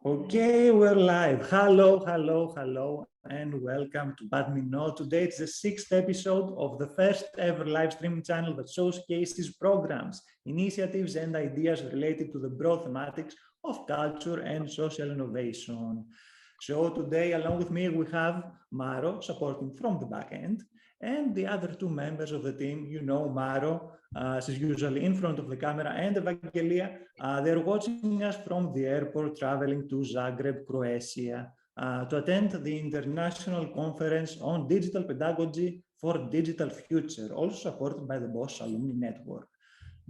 Okay, we're live. Hello, and welcome to Bad Me Know. Today it's the 6th episode of the first ever live streaming channel that showcases programs, initiatives, and ideas related to the broad thematics of culture and social innovation. So today, along with me, we have Maro supporting from the back end, and the other two members of the team. You know Maro, she's usually in front of the camera, and Evangelia, they're watching us from the airport traveling to Zagreb, Croatia, to attend the International Conference on Digital Pedagogy for Digital Future, also supported by the Bosch Alumni Network.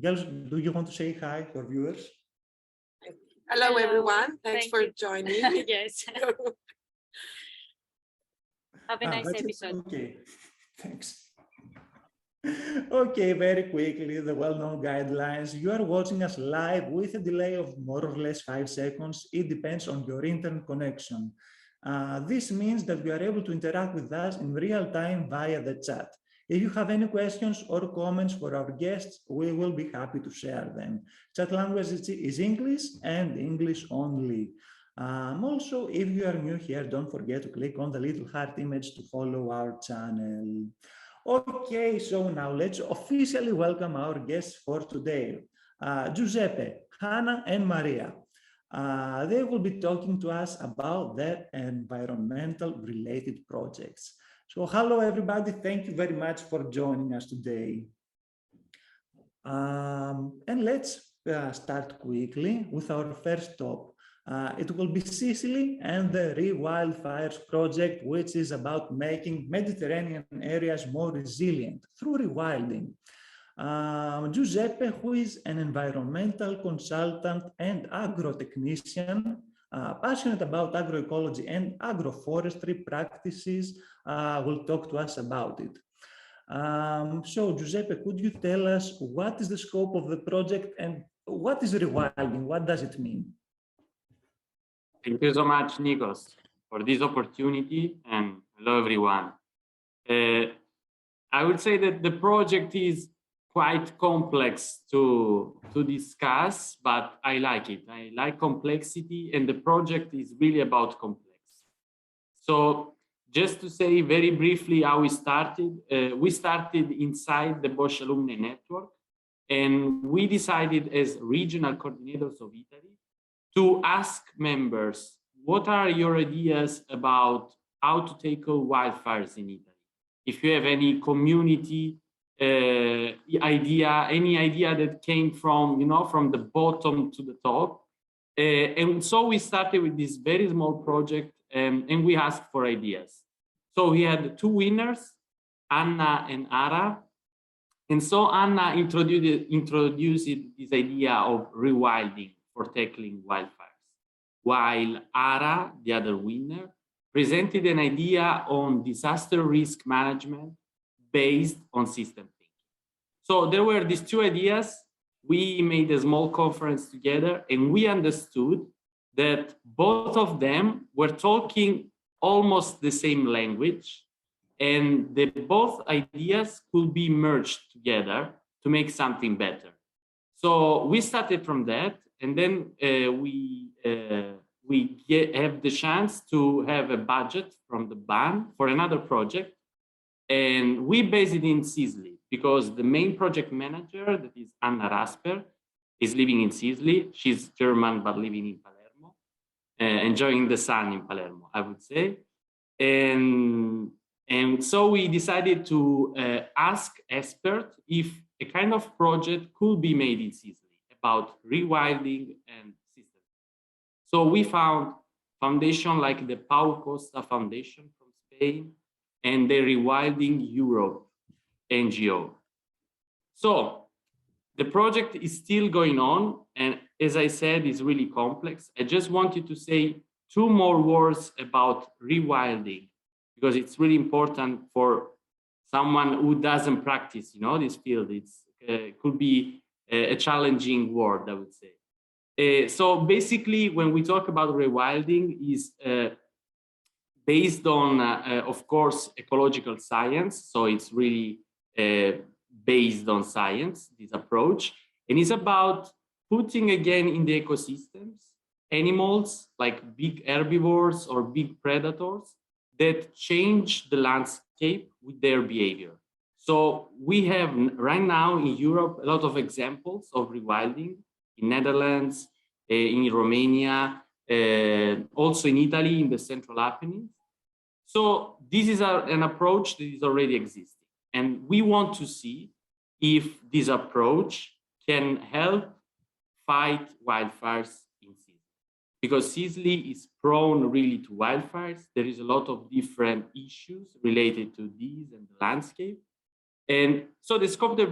Girls, do you want to say hi to our viewers? Hello, everyone. Thanks for joining. Yes. Have a nice episode. Okay, thanks. Okay, very quickly, the well-known guidelines. You are watching us live with a delay of more or less 5 seconds. It depends on your internet connection. This means that you are able to interact with us in real time via the chat. If you have any questions or comments for our guests, we will be happy to share them. Chat language is English and English only. Also, if you are new here, don't forget to click on the little heart image to follow our channel. Okay, so now let's officially welcome our guests for today. Giuseppe, Hannah, and Maria. They will be talking to us about their environmental related projects. So hello, everybody. Thank you very much for joining us today. And let's start quickly with our first stop. It will be Sicily and the Rewildfires project, which is about making Mediterranean areas more resilient through rewilding. Giuseppe, who is an environmental consultant and agrotechnician, passionate about agroecology and agroforestry practices, will talk to us about it. So, Giuseppe, could you tell us what is the scope of the project and what is rewilding? What does it mean? Thank you so much, Nikos, for this opportunity, and hello, everyone. I would say that the project is quite complex to discuss, but I like it. I like complexity, and the project is really about complex. So just to say very briefly how we started inside the Bosch Alumni Network, and we decided as regional coordinators of Italy to ask members, what are your ideas about how to tackle wildfires in Italy? If you have any community idea, any idea that came from, from the bottom to the top. And so we started with this very small project and we asked for ideas. So we had 2 winners, Anna and Ara. And so Anna introduced this idea of rewilding for tackling wildfires, while Ara, the other winner, presented an idea on disaster risk management based on system thinking. So there were these 2 ideas. We made a small conference together, and we understood that both of them were talking almost the same language, and that both ideas could be merged together to make something better. So we started from that. And then we have the chance to have a budget from the BAN for another project. And we based it in Sicily because the main project manager, that is Anna Rasper, is living in Sicily. She's German, but living in Palermo, enjoying the sun in Palermo, I would say. And so we decided to ask experts if a kind of project could be made in Sicily about rewilding and systems. So we found foundation like the Pau Costa Foundation from Spain and the Rewilding Europe NGO. So the project is still going on, and as I said, it's really complex. I just wanted to say 2 more words about rewilding, because it's really important for someone who doesn't practice, this field. It could be a challenging word, I would say. So basically, when we talk about rewilding, is based on, of course, ecological science. So it's really based on science, this approach. And it's about putting again in the ecosystems animals like big herbivores or big predators that change the landscape with their behavior. So we have right now in Europe a lot of examples of rewilding in Netherlands, in Romania, also in Italy, in the Central Apennines. So this is an approach that is already existing. And we want to see if this approach can help fight wildfires in Sicily. Because Sicily is prone really to wildfires. There is a lot of different issues related to these and the landscape. And so the scope of the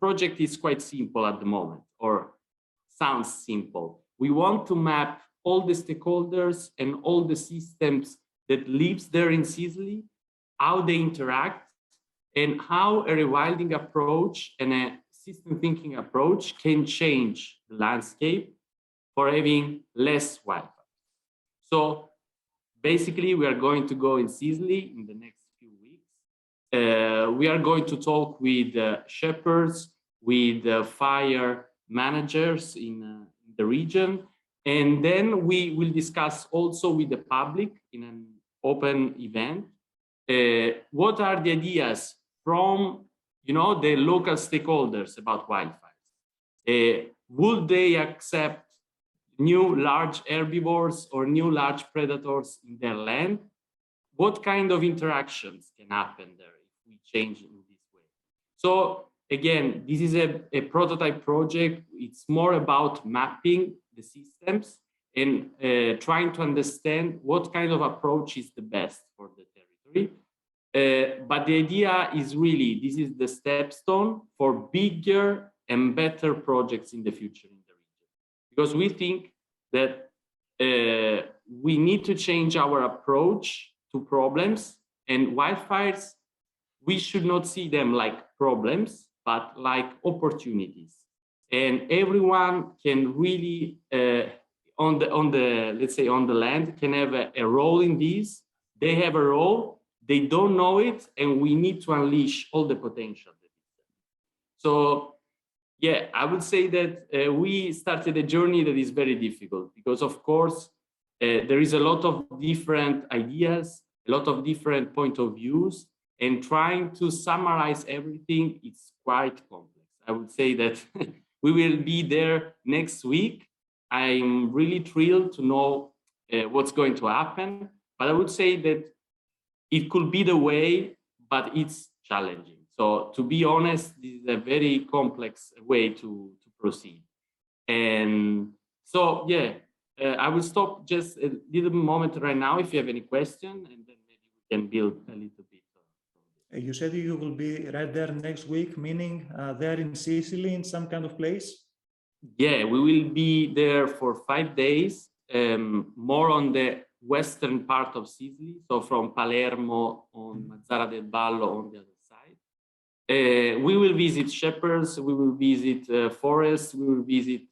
project is quite simple at the moment, or sounds simple. We want to map all the stakeholders and all the systems that lives there in Sicily, how they interact, and how a rewilding approach and a system thinking approach can change the landscape for having less wildfires. So basically, we are going to go in Sicily in the next few weeks. We are going to talk with shepherds, with fire managers in the region, and then we will discuss also with the public in an open event what are the ideas from the local stakeholders about wildfires. Would they accept new large herbivores or new large predators in their land? What kind of interactions can happen there if we change in this way? So again, this is a prototype project. It's more about mapping the systems and trying to understand what kind of approach is the best for the territory. But the idea is really, this is the stepstone for bigger and better projects in the future in the region. Because we think that we need to change our approach to problems, and wildfires, we should not see them like problems, but like opportunities. And everyone can really, on the let's say on the land, can have a role in this. They have a role, they don't know it, and we need to unleash all the potential. So yeah, I would say that we started a journey that is very difficult because, of course, there is a lot of different ideas, a lot of different point of views, and trying to summarize everything, it's quite complex. I would say that we will be there next week. I'm really thrilled to know what's going to happen, but I would say that it could be the way, but it's challenging. So to be honest, this is a very complex way to proceed. And so, yeah, I will stop just a little moment right now if you have any question, and then maybe we can build a little bit. You said you will be right there next week, meaning there in Sicily in some kind of place? Yeah, we will be there for 5 days, more on the western part of Sicily, so from Palermo on Mazara del Vallo on the other side. We will visit shepherds, we will visit forests, we will visit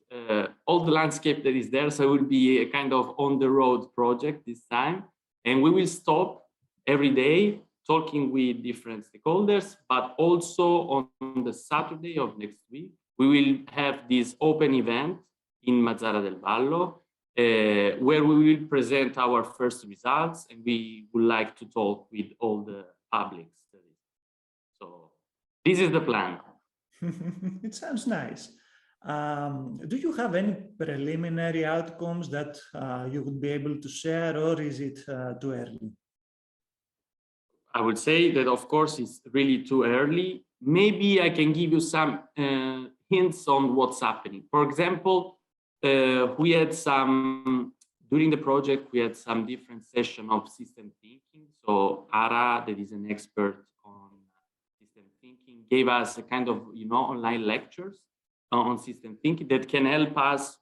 all the landscape that is there. So it will be a kind of on-the-road project this time. And we will stop every day talking with different stakeholders, but also on the Saturday of next week, we will have this open event in Mazara del Vallo, where we will present our first results, and we would like to talk with all the publics. So this is the plan. It sounds nice. Do you have any preliminary outcomes that you would be able to share, or is it too early? I would say that, of course, it's really too early. Maybe I can give you some hints on what's happening. For example, we had during the project, we had some different session of system thinking. So Ara, that is an expert on system thinking, gave us a kind of, online lectures on system thinking that can help us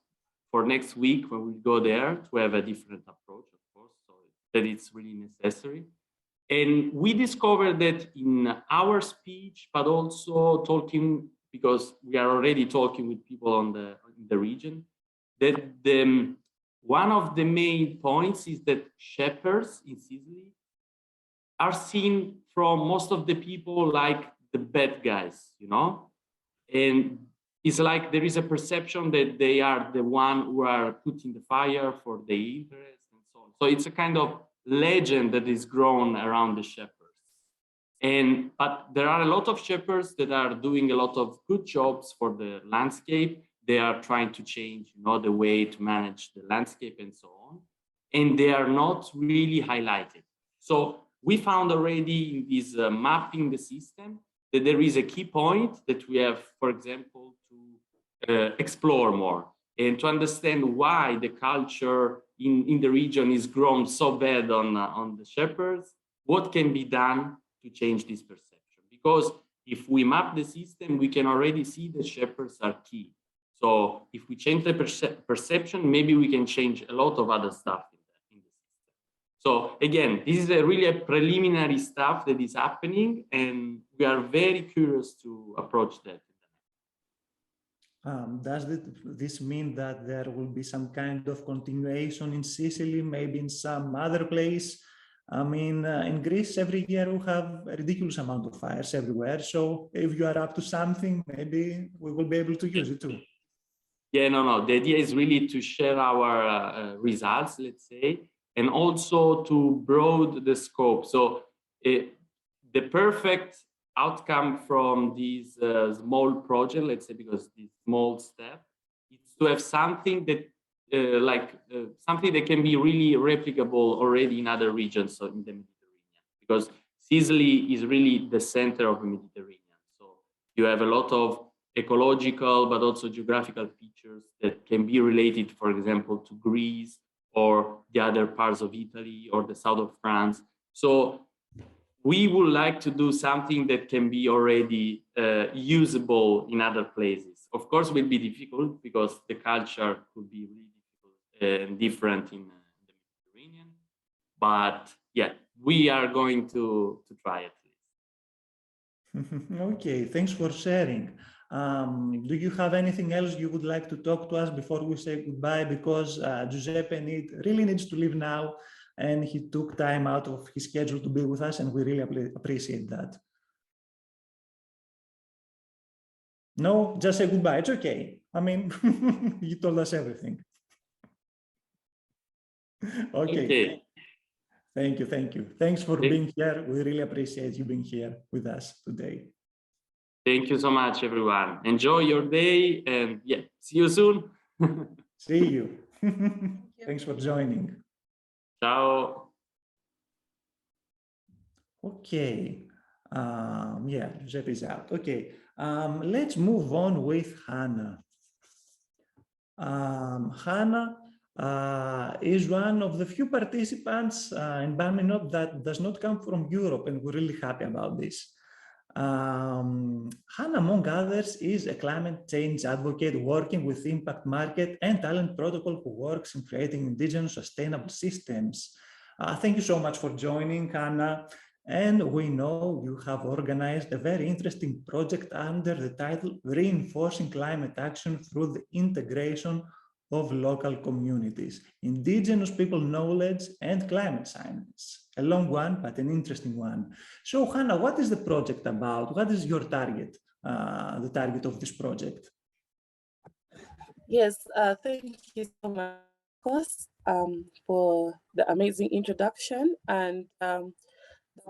for next week when we go there to have a different approach, of course, so that it's really necessary. And we discovered that in our speech, but also talking, because we are already talking with people in the region, that one of the main points is that shepherds in Sicily are seen from most of the people like the bad guys, and it's like there is a perception that they are the one who are putting the fire for the interest and so on. So it's a kind of legend that is grown around the shepherds. But there are a lot of shepherds that are doing a lot of good jobs for the landscape. They are trying to change, the way to manage the landscape and so on. And they are not really highlighted. So we found already in this mapping the system that there is a key point that we have, for example, to explore more and to understand why the culture in the region is grown so bad on the shepherds. What can be done to change this perception? Because if we map the system, we can already see that shepherds are key. So if we change the perception, maybe we can change a lot of other stuff in the system. So again, this is really a preliminary stuff that is happening, and we are very curious to approach that. Does this mean that there will be some kind of continuation in Sicily, maybe in some other place? I mean, in Greece, every year we have a ridiculous amount of fires everywhere. So if you are up to something, maybe we will be able to use it too. Yeah, no. The idea is really to share our results, let's say, and also to broaden the scope. So the perfect outcome from these small project, let's say, because this small step, is to have something that something that can be really replicable already in other regions, so in the Mediterranean, because Sicily is really the center of the Mediterranean. So you have a lot of ecological, but also geographical features that can be related, for example, to Greece or the other parts of Italy or the south of France. So we would like to do something that can be already usable in other places. Of course, it will be difficult because the culture could be really difficult and different in the Mediterranean. But yeah, we are going to try at least. Okay, thanks for sharing. Do you have anything else you would like to talk to us before we say goodbye? Because Giuseppe really needs to leave now, and he took time out of his schedule to be with us, and we really appreciate that. No, just say goodbye. It's okay. I mean, you told us everything. Okay. Thank you. Thanks for being here. We really appreciate you being here with us today. Thank you so much, everyone. Enjoy your day, and yeah, see you soon. See you. Thanks for joining. Ciao. Okay. Yeah, Giuseppe is out. Okay. Let's move on with Hannah. Hannah is one of the few participants in Bamwerinde that does not come from Europe, and we're really happy about this. Hannah, among others, is a climate change advocate working with Impact Market and Talent Protocol, who works in creating indigenous sustainable systems. Thank you so much for joining, Hannah. And we know you have organized a very interesting project under the title Reinforcing Climate Action Through the Integration of Local Communities, Indigenous People Knowledge and Climate Science. A long one, but an interesting one. So, Hannah, what is the project about? What is your target, the target of this project? Yes, thank you so much for the amazing introduction. And the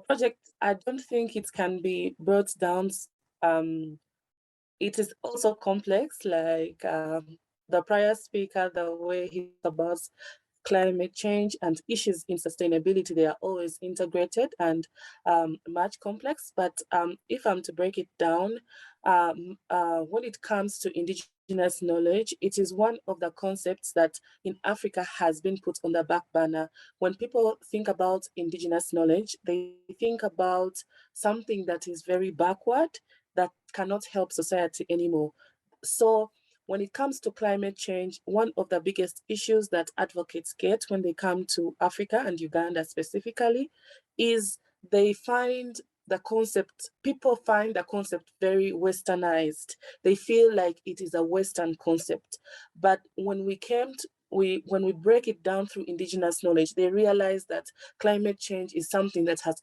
project, I don't think it can be brought down. It is also complex, like the prior speaker, the way he talked about climate change and issues in sustainability, they are always integrated and much complex. But if I'm to break it down, when it comes to indigenous knowledge, it is one of the concepts that in Africa has been put on the back burner. When people think about indigenous knowledge, they think about something that is very backward, that cannot help society anymore. So when it comes to climate change, one of the biggest issues that advocates get when they come to Africa and Uganda specifically is they find the concept, people find the concept very westernized. They feel like it is a Western concept. But when we came when we break it down through indigenous knowledge, they realize that climate change is something that has,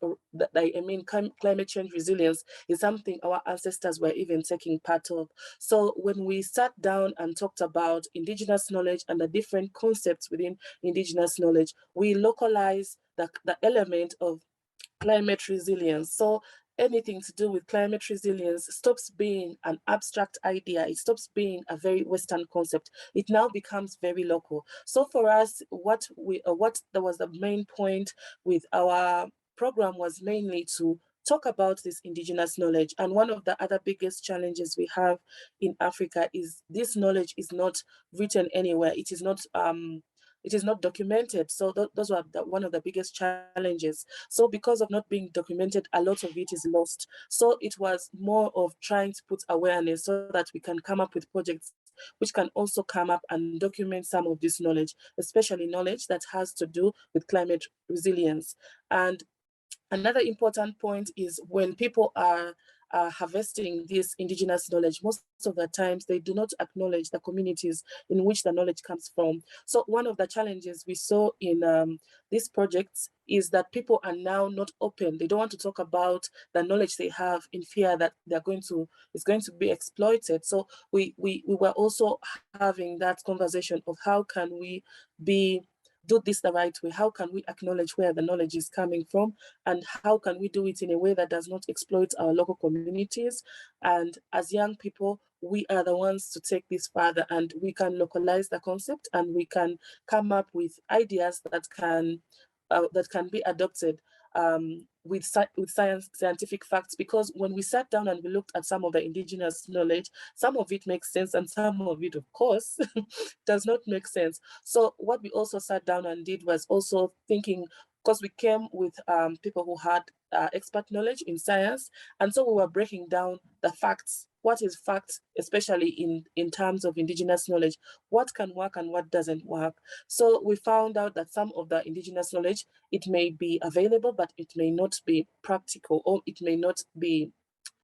climate change resilience is something our ancestors were even taking part of. So when we sat down and talked about indigenous knowledge and the different concepts within indigenous knowledge, we localize the element of climate resilience. So anything to do with climate resilience stops being an abstract idea. It stops being a very Western concept. It now becomes very local. So for us, what that was the main point with our program was mainly to talk about this indigenous knowledge. And one of the other biggest challenges we have in Africa is this knowledge is not written anywhere. It is not documented. So those were one of the biggest challenges. So because of not being documented, a lot of it is lost. So it was more of trying to put awareness so that we can come up with projects which can also come up and document some of this knowledge, especially knowledge that has to do with climate resilience. And another important point is when people are harvesting this indigenous knowledge, most of the times they do not acknowledge the communities in which the knowledge comes from. So one of the challenges we saw in these projects is that people are now not open. They don't want to talk about the knowledge they have in fear that it's going to be exploited. So we were also having that conversation of how can we do this the right way? How can we acknowledge where the knowledge is coming from? And how can we do it in a way that does not exploit our local communities? And as young people, we are the ones to take this further, and we can localize the concept and we can come up with ideas that can be adopted with scientific facts. Because when we sat down and we looked at some of the indigenous knowledge, some of it makes sense and some of it, of course, does not make sense. So what we also sat down and did was also thinking, because we came with people who had expert knowledge in science, and so we were breaking down the facts. What is facts, especially in terms of indigenous knowledge? What can work and what doesn't work? So we found out that some of the indigenous knowledge, it may be available, but it may not be practical, or it may not be,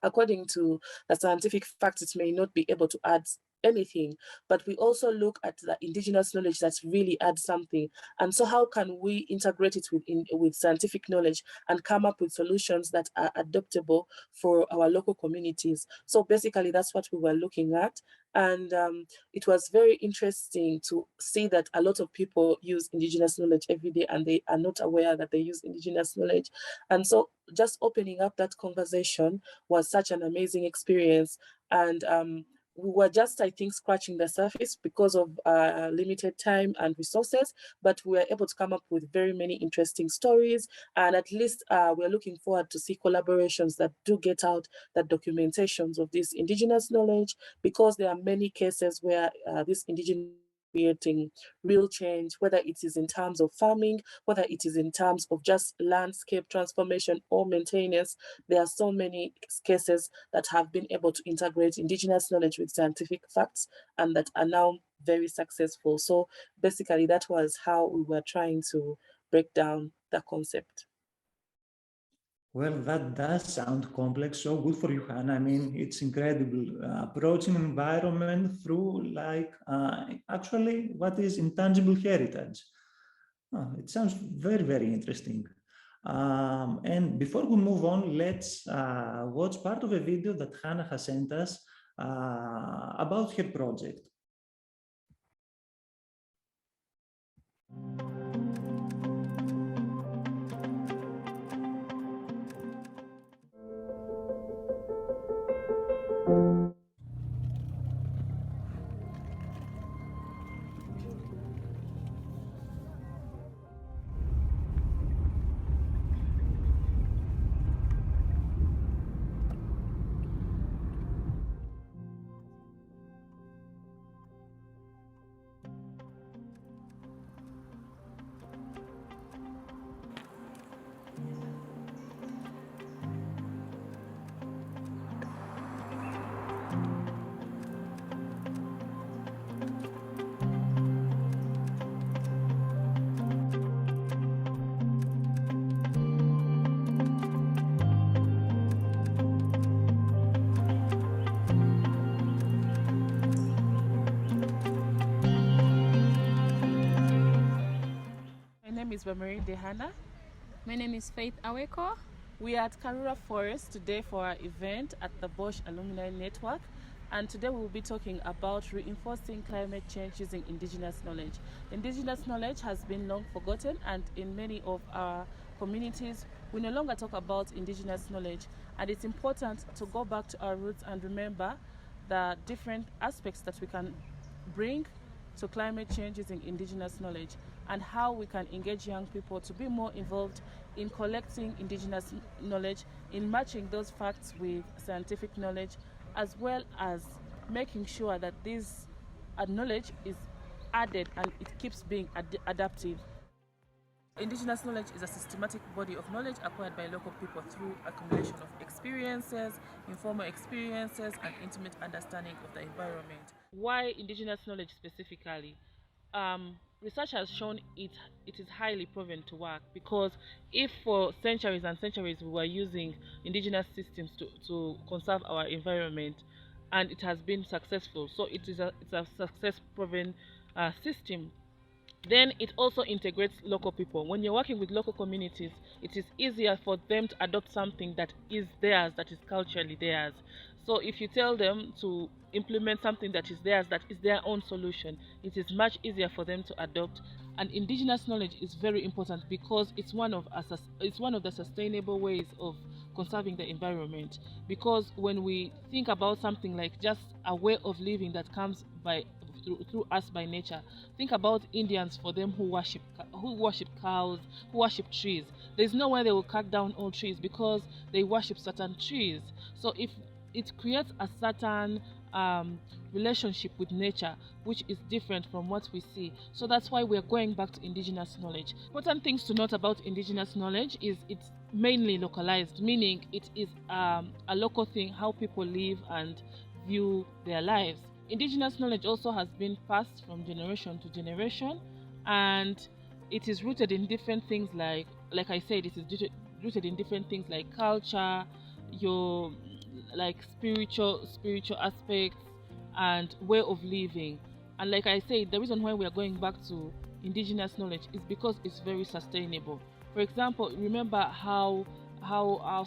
according to the scientific facts, it may not be able to add anything. But we also look at the indigenous knowledge that really adds something. And so how can we integrate it with scientific knowledge and come up with solutions that are adaptable for our local communities? So basically that's what we were looking at. And it was very interesting to see that a lot of people use indigenous knowledge every day and they are not aware that they use indigenous knowledge. And so just opening up that conversation was such an amazing experience. And we were just, I think, scratching the surface because of limited time and resources, but we were able to come up with very many interesting stories. And at least we're looking forward to see collaborations that do get out the documentations of this indigenous knowledge, because there are many cases where this indigenous creating real change, whether it is in terms of farming, whether it is in terms of just landscape transformation or maintenance. There are so many cases that have been able to integrate indigenous knowledge with scientific facts and that are now very successful. So basically that was how we were trying to break down the concept. Well, that does sound complex. So good for you, Hannah. I mean, it's incredible approaching environment through actually what is intangible heritage. It sounds very, very interesting. And before we move on, let's watch part of a video that Hannah has sent us about her project. is Bamwerinde Hannah. My name is Faith Aweko. We are at Karura Forest today for our event at the Bosch Alumni Network. And today we will be talking about reinforcing climate change using indigenous knowledge. Indigenous knowledge has been long forgotten, and in many of our communities, we no longer talk about indigenous knowledge. And it's important to go back to our roots and remember the different aspects that we can bring to climate change using indigenous knowledge, and how we can engage young people to be more involved in collecting indigenous knowledge, in matching those facts with scientific knowledge, as well as making sure that this knowledge is added and it keeps being adaptive. Indigenous knowledge is a systematic body of knowledge acquired by local people through accumulation of experiences, informal experiences, and intimate understanding of the environment. Why indigenous knowledge specifically? Research has shown it is highly proven to work, because if for centuries and centuries we were using indigenous systems to conserve our environment, and it has been successful, so it's a success proven system, then it also integrates local people. When you're working with local communities, it is easier for them to adopt something that is theirs, that is culturally theirs. So if you tell them to implement something that is theirs, that is their own solution, it is much easier for them to adopt. And indigenous knowledge is very important because it's one of the sustainable ways of conserving the environment. Because when we think about something like just a way of living that comes through us by nature, think about Indians, for them who worship cows, who worship trees. There's no way they will cut down all trees because they worship certain trees. So if it creates a certain relationship with nature, which is different from what we see. So that's why we're going back to indigenous knowledge. Important things to note about indigenous knowledge is it's mainly localized, meaning it is a local thing, how people live and view their lives. Indigenous knowledge also has been passed from generation to generation, and it is rooted in different things like I said, it is rooted in different things like culture, your like spiritual aspects and way of living. And like I said, the reason why we are going back to indigenous knowledge is because it's very sustainable. For example, remember how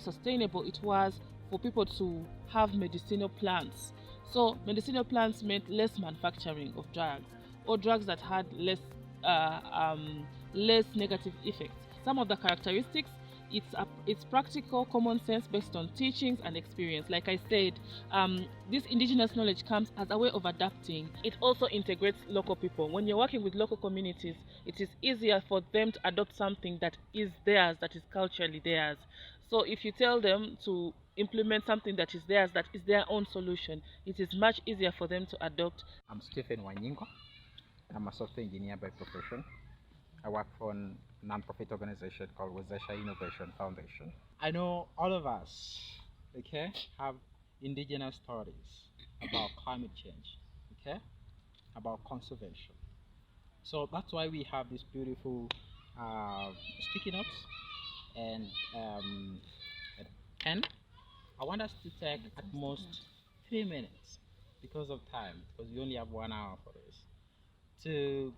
sustainable it was for people to have medicinal plants. So medicinal plants meant less manufacturing of drugs, or drugs that had less negative effects. Some of the characteristics, it's practical common sense based on teachings and experience. Like I said, this indigenous knowledge comes as a way of adapting. It also integrates local people. When you're working with local communities, it is easier for them to adopt something that is theirs, that is culturally theirs. So if you tell them to implement something that is theirs, that is their own solution, it is much easier for them to adopt. I'm Stephen Wanyingo. I'm a software engineer by profession. I work for a non-profit organization called Wezesha Innovation Foundation. I know all of us, okay, have indigenous stories about climate change, okay, about conservation. So that's why we have this beautiful sticky notes and a pen. I want us to take at most 3 minutes because of time, because we only have 1 hour for this, to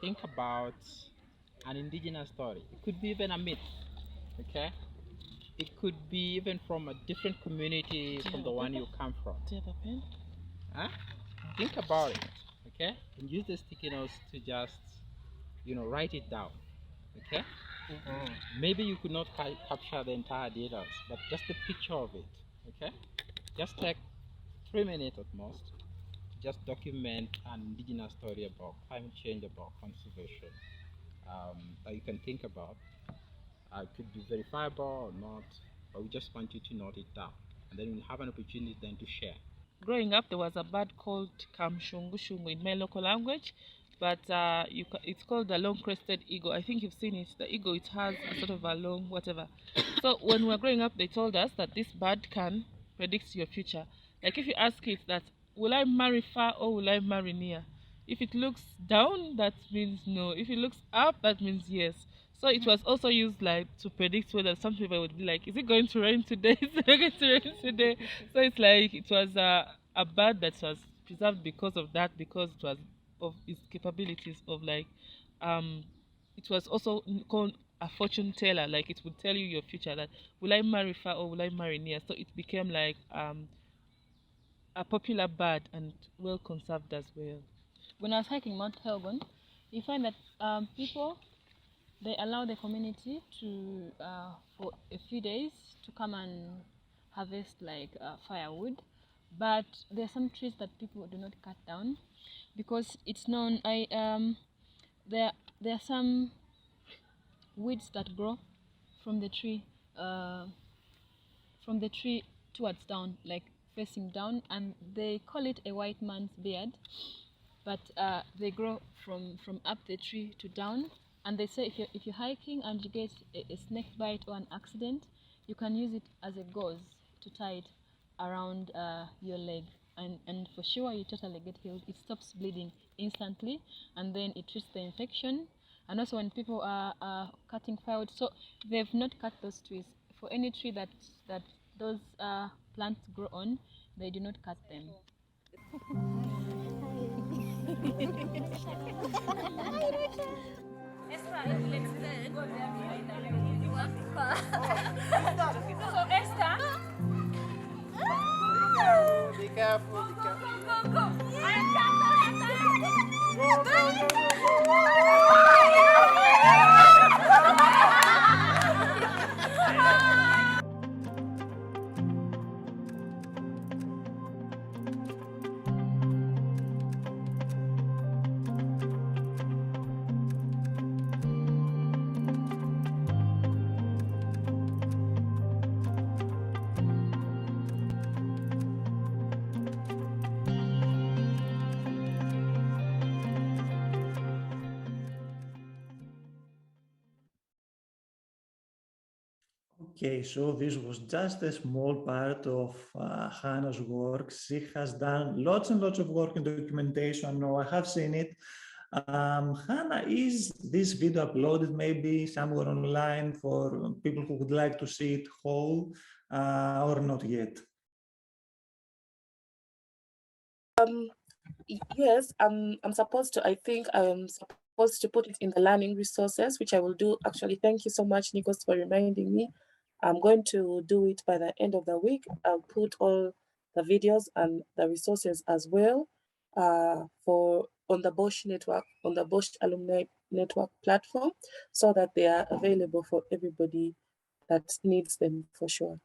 think about an indigenous story. It could be even a myth, okay? It could be even from a different community from the one you come from. Do you have a pen? Huh? Think about it, okay? And use the sticky notes to just, write it down, okay? Maybe you could not capture the entire details, but just a picture of it, okay? Just take 3 minutes at most to just document an indigenous story about climate change, about conservation, that you can think about. It could be verifiable or not, but we just want you to note it down, and then we'll have an opportunity then to share. Growing up, there was a bird called Kamshungushungu in my local language, but it's called the long-crested eagle. I think you've seen it. The eagle, it has a sort of a long whatever. So when we were growing up, they told us that this bird can predict your future. Like if you ask it that, will I marry far or will I marry near? If it looks down, that means no. If it looks up, that means yes. So it was also used like to predict whether some people would be like, is it going to rain today? Is it going to rain today? So it's like it was a bird that was preserved because of that, because it was of its capabilities of like it was also called a fortune teller. Like it would tell you your future. That will I marry far or will I marry near? So it became like a popular bird and well conserved as well. When I was hiking Mount Helgon, you find that people, they allow the community to for a few days to come and harvest like firewood, but there are some trees that people do not cut down because it's known. There are some weeds that grow from the tree uh, towards down, like facing down, and they call it a white man's beard, but they grow from up the tree to down. And they say if you're hiking and you get a snake bite or an accident, you can use it as a gauze to tie it around your leg, and for sure you totally get healed. It stops bleeding instantly, and then it treats the infection. And also when people are cutting firewood, so they've not cut those trees. For any tree that those plants grow on, they do not cut them. So Esther, Be careful, be careful. go. Okay, so this was just a small part of Hannah's work. She has done lots and lots of work in documentation. No, I have seen it. Hannah, is this video uploaded maybe somewhere online for people who would like to see it whole or not yet? Yes, I'm supposed to. I think I'm supposed to put it in the learning resources, which I will do. Actually, thank you so much, Nikos, for reminding me. I'm going to do it by the end of the week. I'll put all the videos and the resources as well on the Bosch network, on the Bosch Alumni Network platform, so that they are available for everybody that needs them for sure.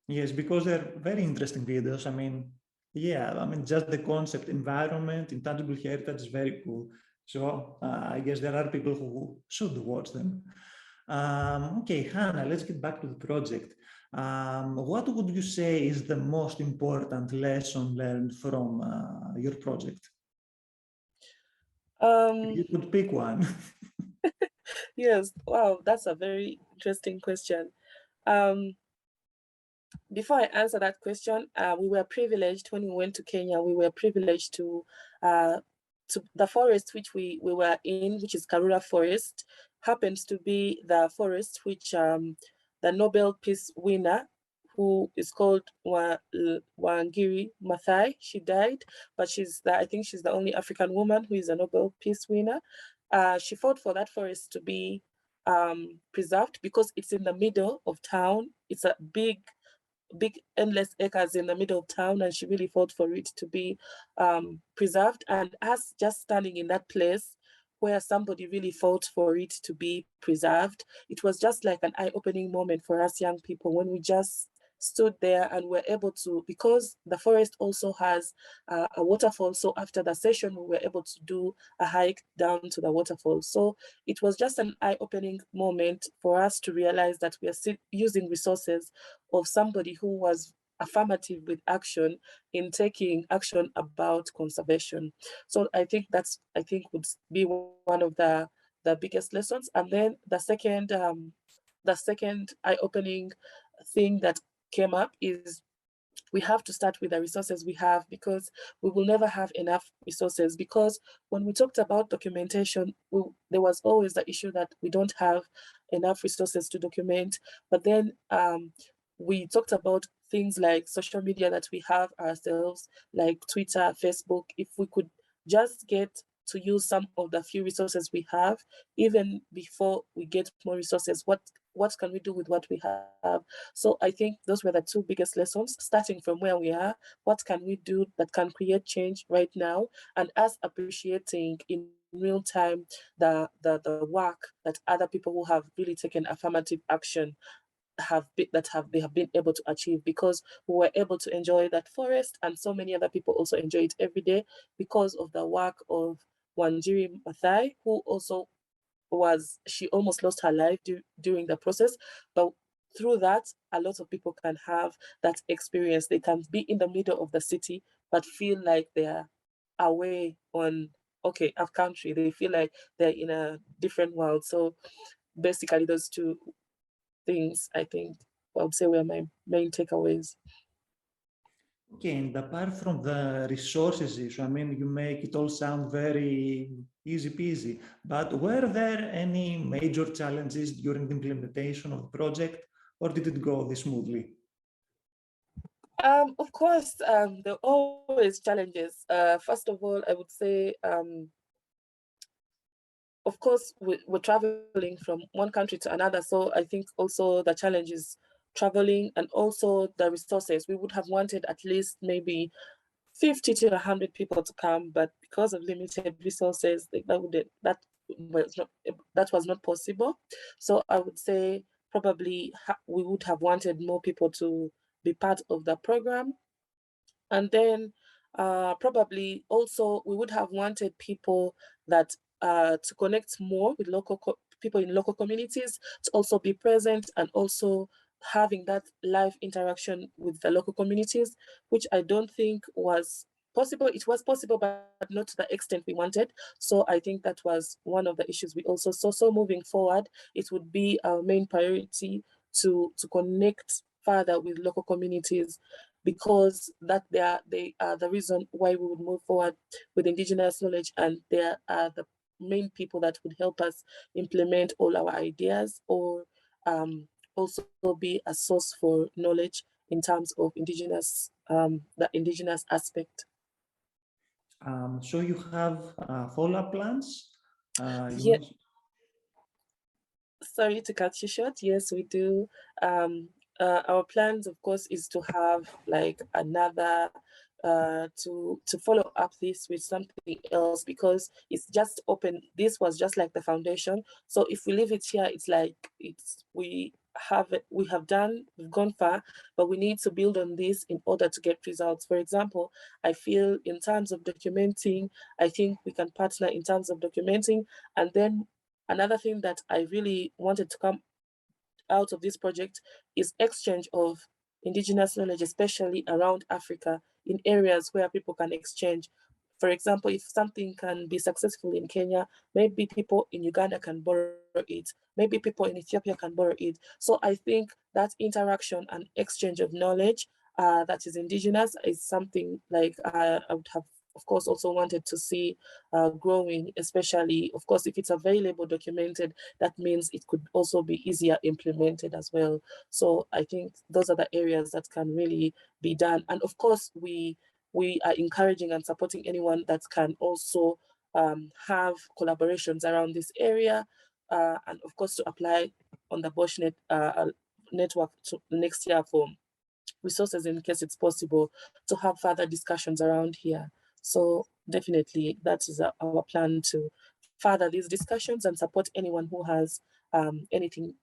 Yes, because they're very interesting videos. I mean, yeah, I mean, just the concept, environment, intangible heritage is very cool. So I guess there are people who should watch them. Okay, Hannah, let's get back to the project. What would you say is the most important lesson learned from your project? If you could pick one. Yes, wow, that's a very interesting question. Before I answer that question, we were privileged when we went to Kenya. We were privileged to the forest which we were in, which is Karura Forest, happens to be the forest which the Nobel Peace winner, who is called Wangari Maathai, she died, but I think she's the only African woman who is a Nobel Peace winner. She fought for that forest to be preserved because it's in the middle of town. It's a big endless acres in the middle of town, and she really fought for it to be preserved. And us just standing in that place where somebody really fought for it to be preserved, it was just like an eye-opening moment for us young people when we just stood there and were able to, because the forest also has a waterfall. So after the session, we were able to do a hike down to the waterfall. So it was just an eye-opening moment for us to realize that we are still using resources of somebody who was affirmative with action in taking action about conservation. So I think would be one of the biggest lessons. And then the second eye-opening thing that came up is we have to start with the resources we have, because we will never have enough resources. Because when we talked about documentation, there was always the issue that we don't have enough resources to document. But then we talked about things like social media that we have ourselves, like Twitter, Facebook. If we could just get to use some of the few resources we have, even before we get more resources. What can we do with what we have? So I think those were the two biggest lessons, starting from where we are. What can we do that can create change right now? And us appreciating in real time the work that other people who have really taken affirmative action they have been able to achieve, because we were able to enjoy that forest, and so many other people also enjoy it every day because of the work of Wanjiri Mathai, who also she almost lost her life during the process, but through that, a lot of people can have that experience. They can be in the middle of the city, but feel like they're away on, okay, up country. They feel like they're in a different world. So basically those two things, I think, I would say were my main takeaways. Okay, and apart from the resources issue, I mean, you make it all sound very easy peasy, but were there any major challenges during the implementation of the project, or did it go this smoothly? Of course, there are always challenges. First of all, I would say, of course, we're traveling from one country to another. So I think also the challenge is traveling, and also the resources. We would have wanted at least maybe 50 to 100 people to come, but because of limited resources, that was not possible. So I would say probably we would have wanted more people to be part of the program. And then probably also we would have wanted people that to connect more with people in local communities, to also be present, and also having that live interaction with the local communities, which I don't think was possible. It was possible, but not to the extent we wanted. So I think that was one of the issues we also saw. So moving forward, it would be our main priority to connect further with local communities, because they are the reason why we would move forward with indigenous knowledge, and they are the main people that would help us implement all our ideas, or also be a source for knowledge in terms of the indigenous aspect. So you have follow-up plans? Yeah. Sorry to cut you short. Yes, we do. Our plans, of course, is to have like another to follow up this with something else, because it's just open. This was just like the foundation. So if we leave it here, it's like we've gone far, but we need to build on this in order to get results. For example, I feel in terms of documenting, I think we can partner in terms of documenting. And then another thing that I really wanted to come out of this project is exchange of indigenous knowledge, especially around Africa, in areas where people can exchange. For example, if something can be successful in Kenya, maybe people in Uganda can borrow it. Maybe people in Ethiopia can borrow it. So I think that interaction and exchange of knowledge that is indigenous is something like I would have, of course, also wanted to see growing, especially, of course, if it's available, documented, that means it could also be easier implemented as well. So I think those are the areas that can really be done. And of course, we are encouraging and supporting anyone that can also have collaborations around this area, and of course to apply on the Bosch network next year for resources in case it's possible to have further discussions around here. So definitely that is our plan, to further these discussions and support anyone who has anything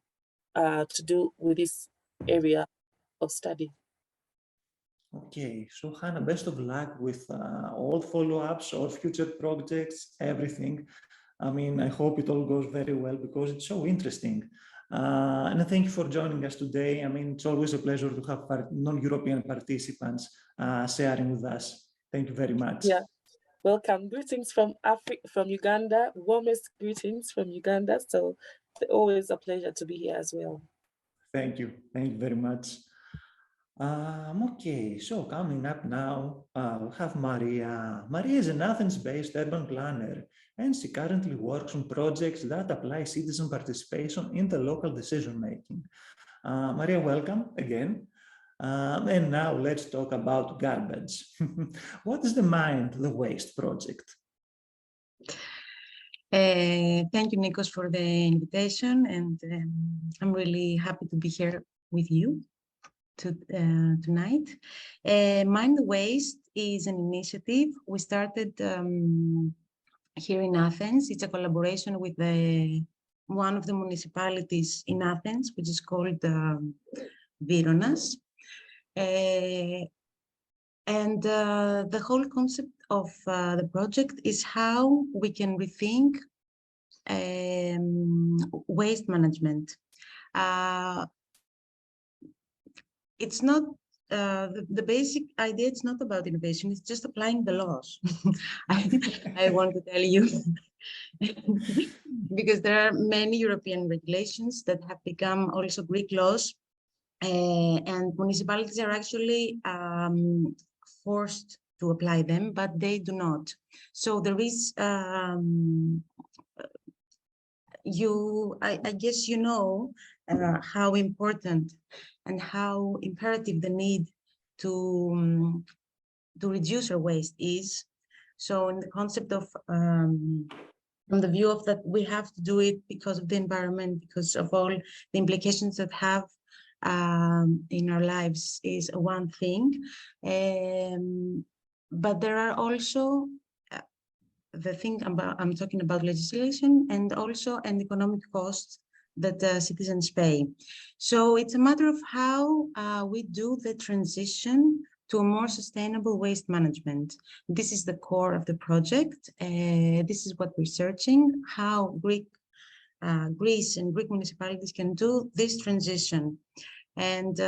to do with this area of study. Okay, so Hannah, best of luck with all follow-ups or future projects, everything. I mean, I hope it all goes very well because it's so interesting. And thank you for joining us today. I mean, it's always a pleasure to have non-European participants sharing with us. Thank you very much. Yeah, welcome. Greetings from Uganda. Warmest greetings from Uganda. So it's always a pleasure to be here as well. Thank you. Thank you very much. Okay, so coming up now, we have Maria. Maria is an Athens-based urban planner, and she currently works on projects that apply citizen participation in the local decision-making. Maria, welcome again. And now let's talk about garbage. What is the Mind the Waste project? Thank you, Nikos, for the invitation, and I'm really happy to be here with you tonight. Mind the Waste is an initiative we started here in Athens. It's a collaboration with one of the municipalities in Athens, which is called Vironas. And the whole concept of the project is how we can rethink waste management. It's not the basic idea. It's not about innovation. It's just applying the laws. I want to tell you, because there are many European regulations that have become also Greek laws, and municipalities are actually forced to apply them, but they do not. So there is, I guess you know how important and how imperative the need to reduce our waste is. So in the concept of, from the view of that we have to do it because of the environment, because of all the implications that have in our lives is one thing. But there are also the thing about, I'm talking about legislation and also an economic cost that citizens pay. So it's a matter of how we do the transition to a more sustainable waste management. This is the core of the project. This is what we're searching, how Greece and Greek municipalities can do this transition. And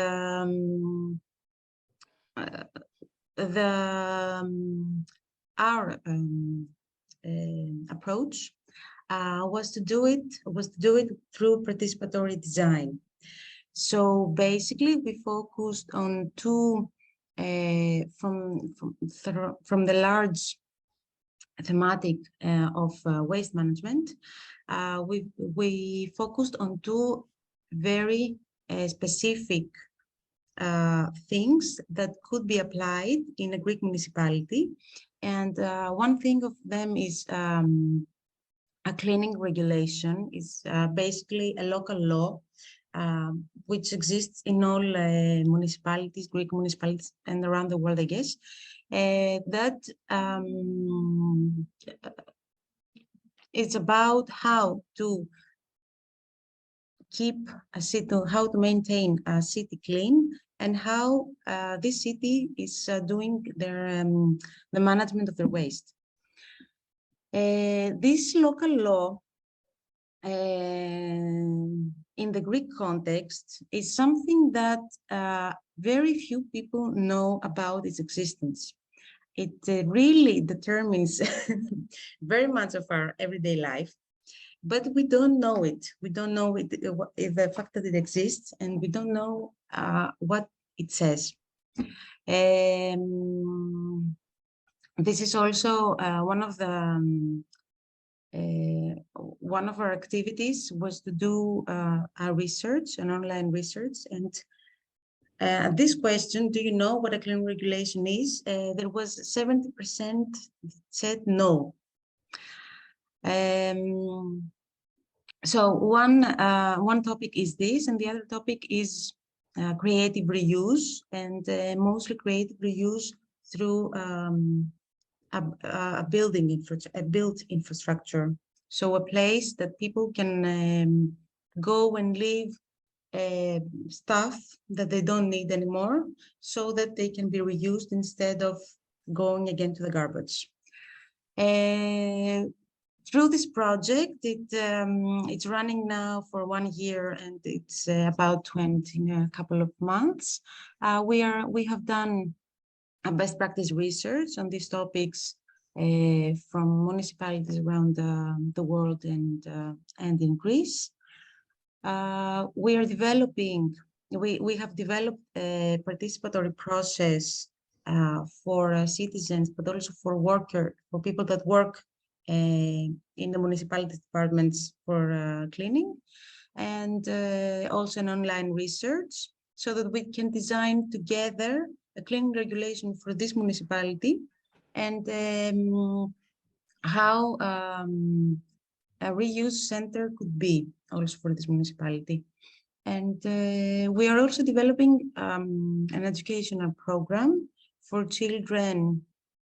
our approach was to do it through participatory design. So basically, we focused on two from the large thematic of waste management. We focused on two very specific things that could be applied in a Greek municipality. And one thing of them is a cleaning regulation. Is basically a local law which exists in all municipalities, Greek municipalities, and around the world, I guess, that it's about how to keep a city, how to maintain a city clean, and how this city is doing their the management of their waste. This local law in the Greek context is something that very few people know about its existence. It really determines very much of our everyday life, but we don't know it. We don't know it, the fact that it exists, and we don't know what it says. This is also one of our activities was to do a research, an online research, and this question, do you know what a clean regulation is? There was 70% said no. So one topic is this, and the other topic is creative reuse, and mostly creative reuse through a built infrastructure. So a place that people can go and leave stuff that they don't need anymore, so that they can be reused instead of going again to the garbage. Through this project, it's running now for 1 year, and it's about 20 in a couple of months. We have done a best practice research on these topics from municipalities around the world and in Greece. We have developed a participatory process for citizens, but also for people that work in the municipality departments for cleaning, and also an online research, so that we can design together a cleaning regulation for this municipality, and how a reuse center could be also for this municipality. And we are also developing an educational program for children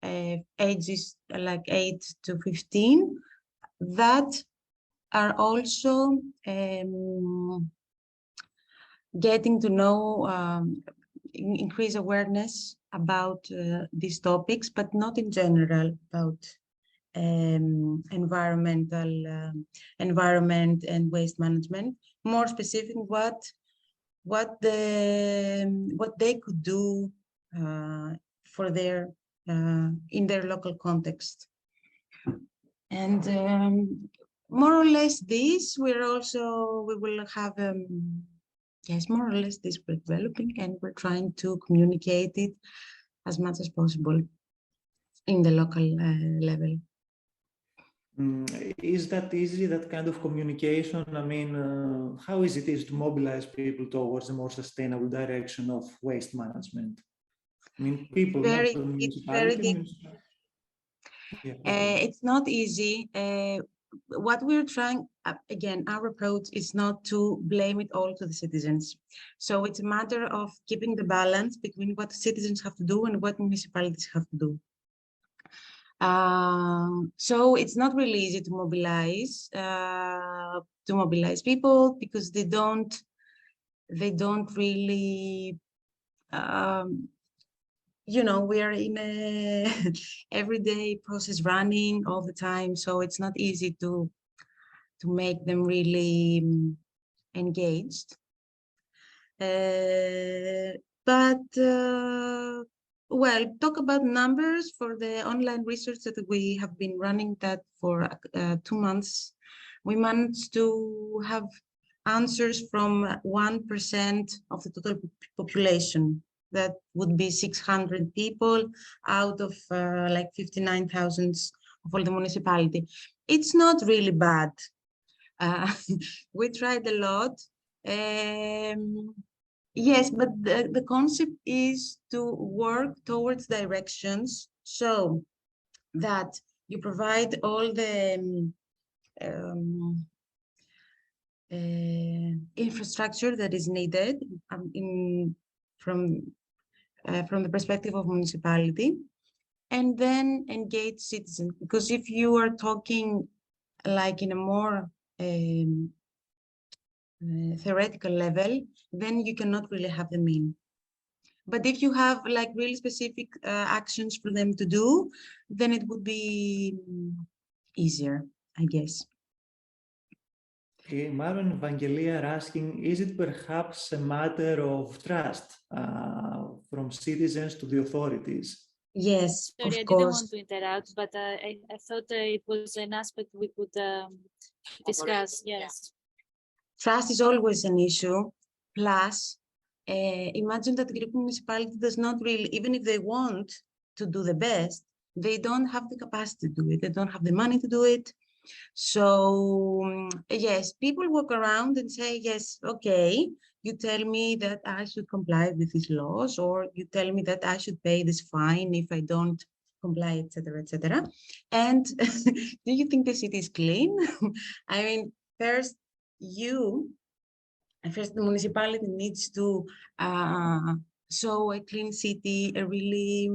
ages like 8 to 15 that are also getting to know, increase awareness about these topics, but not in general about environment and waste management. More specific, what they could do for their in their local context. And more or less this, we will have yes, more or less this we're developing, and we're trying to communicate it as much as possible in the local level. Is that easy, that kind of communication? I mean, how easy it is to mobilize people towards a more sustainable direction of waste management? I mean, people, not the municipality. It's not easy. What we're trying, again, our approach is not to blame it all to the citizens. So it's a matter of keeping the balance between what citizens have to do and what municipalities have to do. So it's not really easy to mobilize people, because they don't really, you know, we are in a everyday process running all the time, so it's not easy to make them really engaged. Well, talk about numbers for the online research that we have been running that for 2 months. We managed to have answers from 1% of the total population. That would be 600 people out of like 59,000 of all the municipality. It's not really bad. We tried a lot. Yes, but the concept is to work towards directions so that you provide all the infrastructure that is needed from the perspective of municipality, and then engage citizens. Because if you are talking like in a more theoretical level, then you cannot really have them in. But if you have like really specific actions for them to do, then it would be easier, I guess. Okay, Maro and Evangelia are asking, is it perhaps a matter of trust from citizens to the authorities? Yes, Sorry, I didn't want to interrupt, but I thought it was an aspect we could discuss. Yes. Trust is always an issue. Plus, imagine that Greek municipality does not really, even if they want to do the best, they don't have the capacity to do it. They don't have the money to do it. So yes, people walk around and say, yes, okay, you tell me that I should comply with these laws, or you tell me that I should pay this fine if I don't comply, etc., etc. And do you think the city is clean? I mean, first the municipality needs to show a clean city, a really,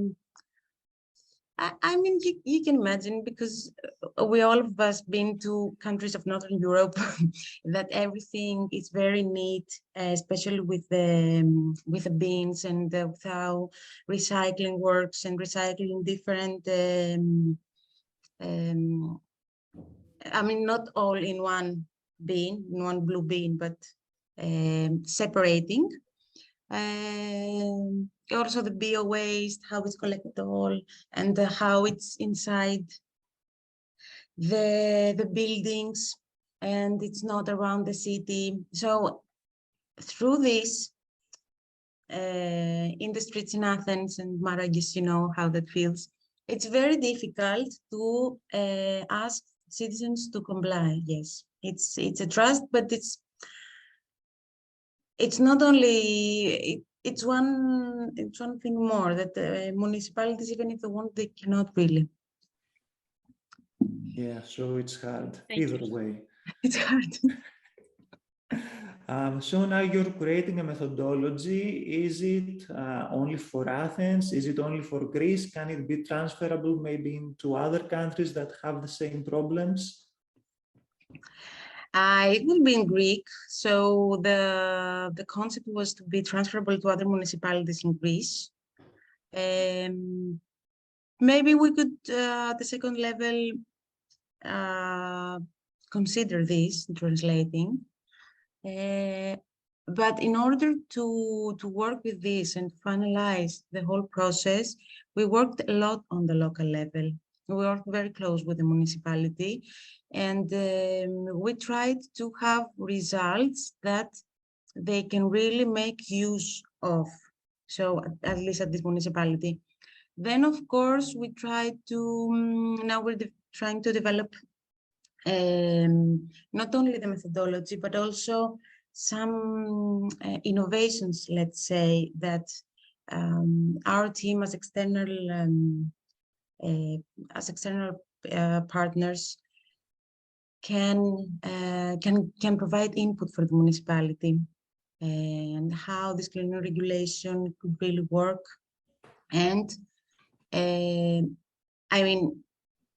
I mean, you can imagine, because we all of us been to countries of Northern Europe, that everything is very neat, especially with the bins and with how recycling works, and recycling different, I mean, not all in one bin, in one blue bin, but separating. Also the bio waste, how it's collected all, and how it's inside the buildings, and it's not around the city. So through this, in the streets in Athens, and Mara, I guess you know how that feels, it's very difficult to ask citizens to comply. Yes, it's a trust, but it's not only, it's one thing more, that municipalities, even if they want, they cannot really. Yeah, so it's hard Thank either you. way. It's hard. So now you're creating a methodology. Is it only for Athens? Is it only for Greece? Can it be transferable maybe into other countries that have the same problems? It will be in Greek. So the concept was to be transferable to other municipalities in Greece. Maybe we could, at the second level, consider this translating. But in order to work with this and finalize the whole process, we worked a lot on the local level. We worked very close with the municipality, and we tried to have results that they can really make use of. So at least at this municipality. Then, of course, we tried to, now we're trying to develop not only the methodology, but also some innovations, let's say, that our team as external partners can provide input for the municipality and how this cleaner regulation could really work. And I mean,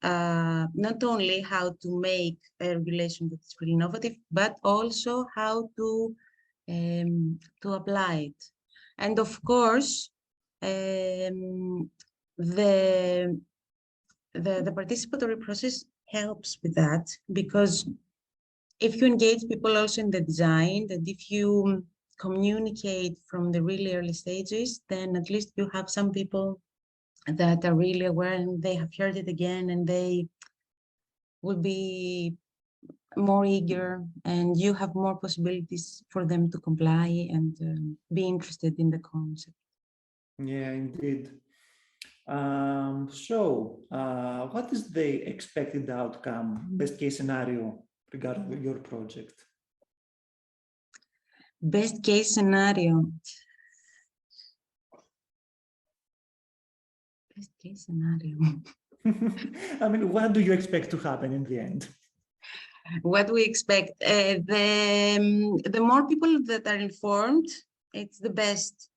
not only how to make a regulation that's really innovative, but also how to apply it. And of course, the participatory process helps with that, because if you engage people also in the design, and if you communicate from the really early stages, then at least you have some people that are really aware and they have heard it again, and they will be more eager, and you have more possibilities for them to comply and be interested in the concept. Yeah, indeed. What is the expected outcome, best case scenario regarding your project? Best case scenario. Best case scenario. I mean, what do you expect to happen in the end? What we expect, the more people that are informed, it's the best.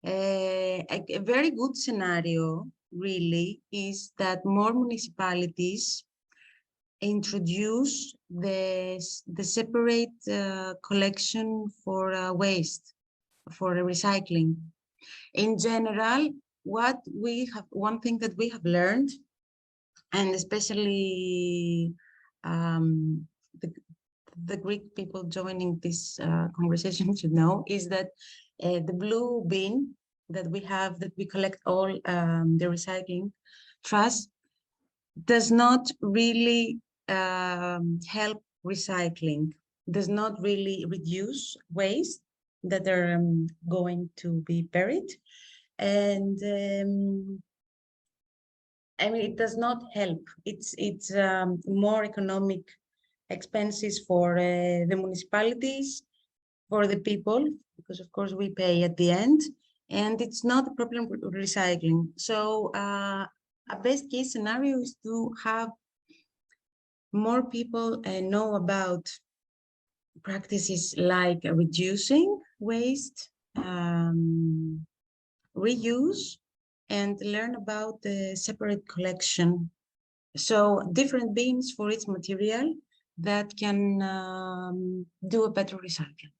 A very good scenario really is that more municipalities introduce the separate collection for waste, for recycling. In general, one thing that we have learned, and especially the Greek people joining this conversation should know, is that the blue bin that we have, that we collect all the recycling trash, does not really help recycling, does not really reduce waste that are going to be buried. And I mean, it does not help. It's more economic expenses for the municipalities, for the people, because of course we pay at the end, and it's not a problem with recycling. So a best case scenario is to have more people know about practices like reducing waste, reuse, and learn about the separate collection. So different bins for each material that can do a better recycling.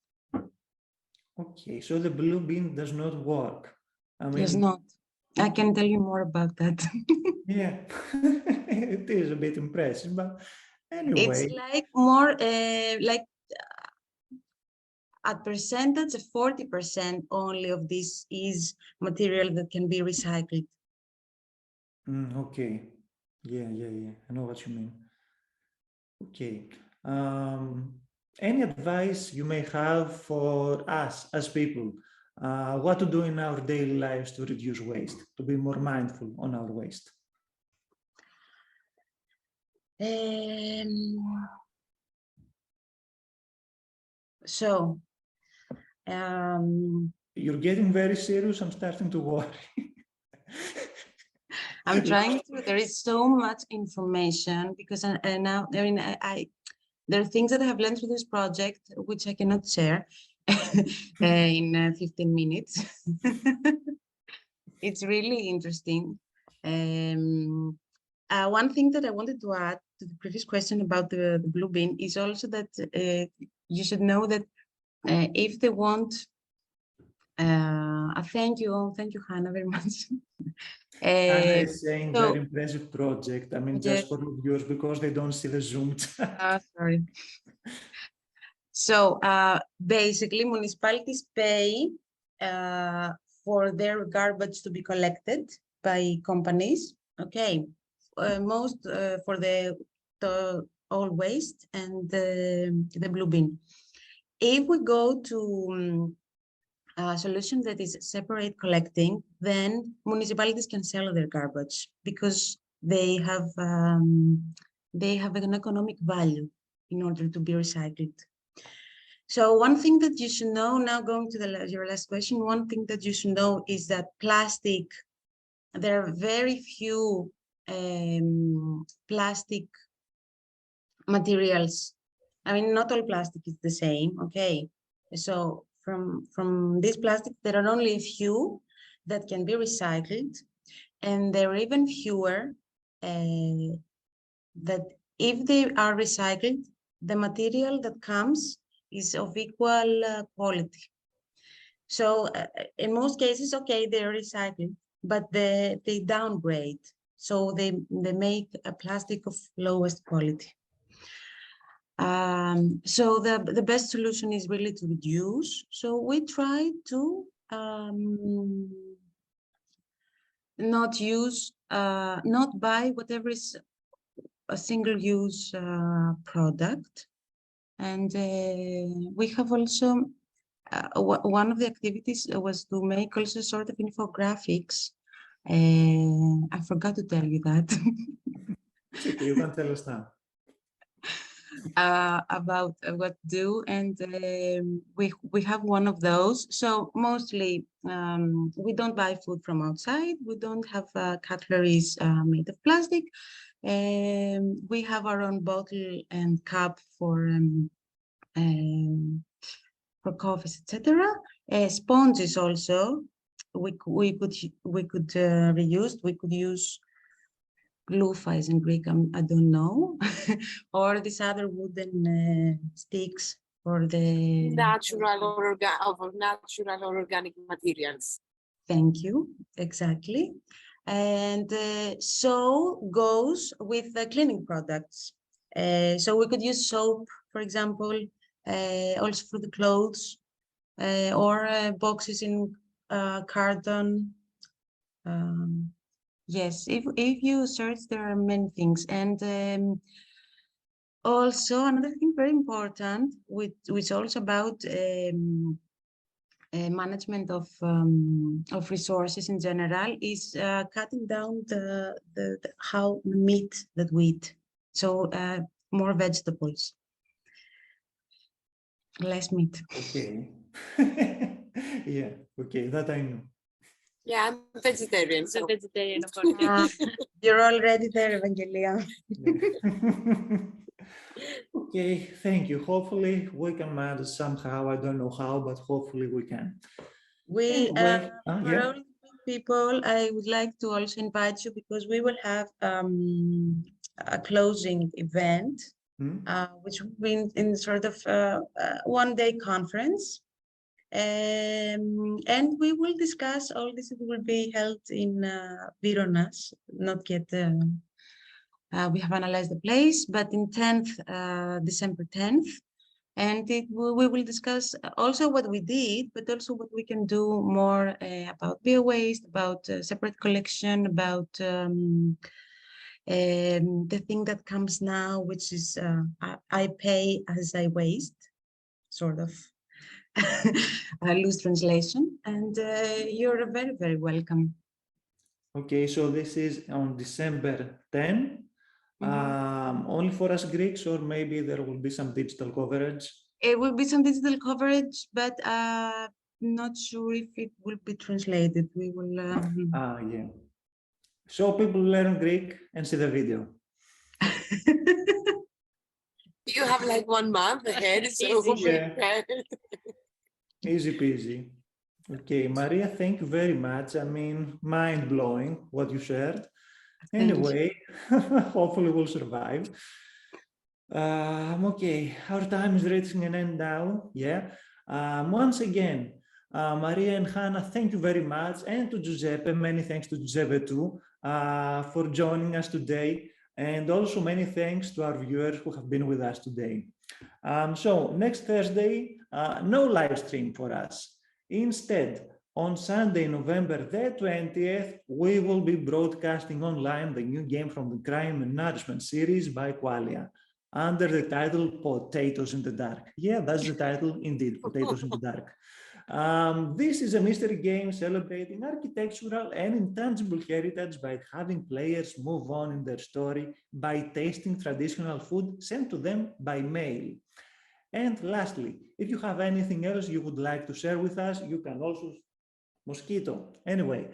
Okay, so the blue bin does not work. I mean, Does not. I can tell you more about that. Yeah, it is a bit impressive, but anyway. It's like more like at percentage, 40% only of this is material that can be recycled. Okay. Yeah. I know what you mean. Okay. Any advice you may have for us as people? What to do in our daily lives to reduce waste, to be more mindful on our waste? You're getting very serious. I'm starting to worry. I'm trying to, there is so much information because now, I mean, there are things that I have learned through this project, which I cannot share in 15 minutes. It's really interesting. One thing that I wanted to add to the previous question about the blue bin is also that you should know that if they want, thank you, Hannah, very much. Anna is saying so, very impressive project. I mean, yes. just for the viewers because they don't see the Zoom chat. Sorry. So basically, municipalities pay for their garbage to be collected by companies. Okay, most for the all waste and the blue bin. If we go to a solution that is separate collecting, then municipalities can sell their garbage because they have an economic value in order to be recycled. So one thing that you should know, now going to your last question, one thing that you should know is that plastic, there are very few plastic materials. I mean, not all plastic is the same, okay? So from this plastic, there are only a few that can be recycled, and there are even fewer that if they are recycled, the material that comes is of equal quality. So in most cases, okay, they're recycled, but they downgrade. So they make a plastic of lowest quality. So the best solution is really to reduce. So we try to not use, not buy whatever is a single-use product. And we have also, one of the activities was to make also sort of infographics. I forgot to tell you that. Okay, you can tell us now. About what to do, and we have one of those. So mostly we don't buy food from outside. We don't have cutleries made of plastic. We have our own bottle and cup for coffees, etc. Sponges also we could reuse. We could use loofahs in Greek, I don't know, or these other wooden sticks for the natural or organic materials. Thank you, exactly. And so goes with the cleaning products. So we could use soap, for example, also for the clothes, or boxes in carton. Yes, if you search, there are many things. And also another thing very important, which is also about management of resources in general, is cutting down the meat that we eat. So more vegetables, less meat. Okay. Yeah, okay, that I know. Yeah, I'm vegetarian. So vegetarian. You're already there, Evangelia. Okay, thank you. Hopefully we can manage somehow. I don't know how, but hopefully we can. We, anyway, for yeah. all people, I would like to also invite you because we will have a closing event, which will be in sort of one-day conference. And we will discuss all this. It will be held in Vironas, not yet. We have analyzed the place, but in 10th, December 10th. And we will discuss also what we did, but also what we can do more about bio-waste, about separate collection, about the thing that comes now, which is I pay as I waste, sort of. A loose translation, and you're very, very welcome. Okay, so this is on December 10. Only for us Greeks, or maybe there will be some digital coverage? It will be some digital coverage, but not sure if it will be translated. We will. Yeah. So people learn Greek and see the video. You have like 1 month ahead, so Yeah. Easy peasy. Okay, Maria, thank you very much. I mean, mind-blowing what you shared. Anyway, hopefully we'll survive. Okay, our time is reaching an end now. Yeah. Once again, Maria and Hannah, thank you very much. And to Giuseppe, many thanks to Giuseppe too, for joining us today. And also many thanks to our viewers who have been with us today. So next Thursday, no live stream for us. Instead, on Sunday, November the 20th, we will be broadcasting online the new game from the Crime and Nourishment series by Qualia under the title Potatoes in the Dark. Yeah, that's the title indeed, Potatoes in the Dark. This is a mystery game celebrating architectural and intangible heritage by having players move on in their story by tasting traditional food sent to them by mail. And lastly, if you have anything else you would like to share with us, you can also mosquito. Anyway,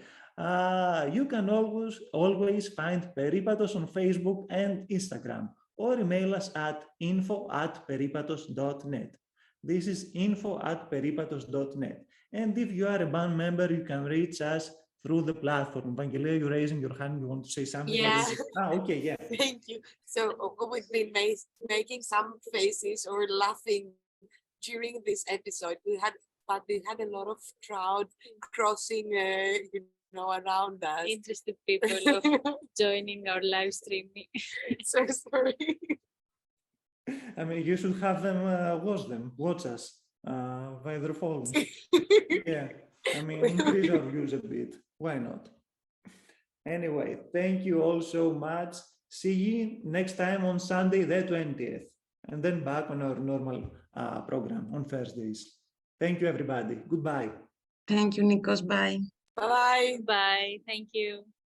you can always find Peripatos on Facebook and Instagram, or email us at info@peripatos.net. This is info@peripatos.net. And if you are a band member, you can reach us through the platform. Vangelia, you're raising your hand. You want to say something? Yeah. Okay, yeah. Thank you. So we've been making some faces or laughing during this episode. We had a lot of crowd crossing, around us. Interested people joining our live stream. So sorry. I mean, you should have them watch us via their phones. Yeah, I mean, increase our views a bit. Why not? Anyway, thank you all so much. See you next time on Sunday, the 20th, and then back on our normal program on Thursdays. Thank you, everybody. Goodbye. Thank you, Nikos. Bye. Bye. Bye. Thank you.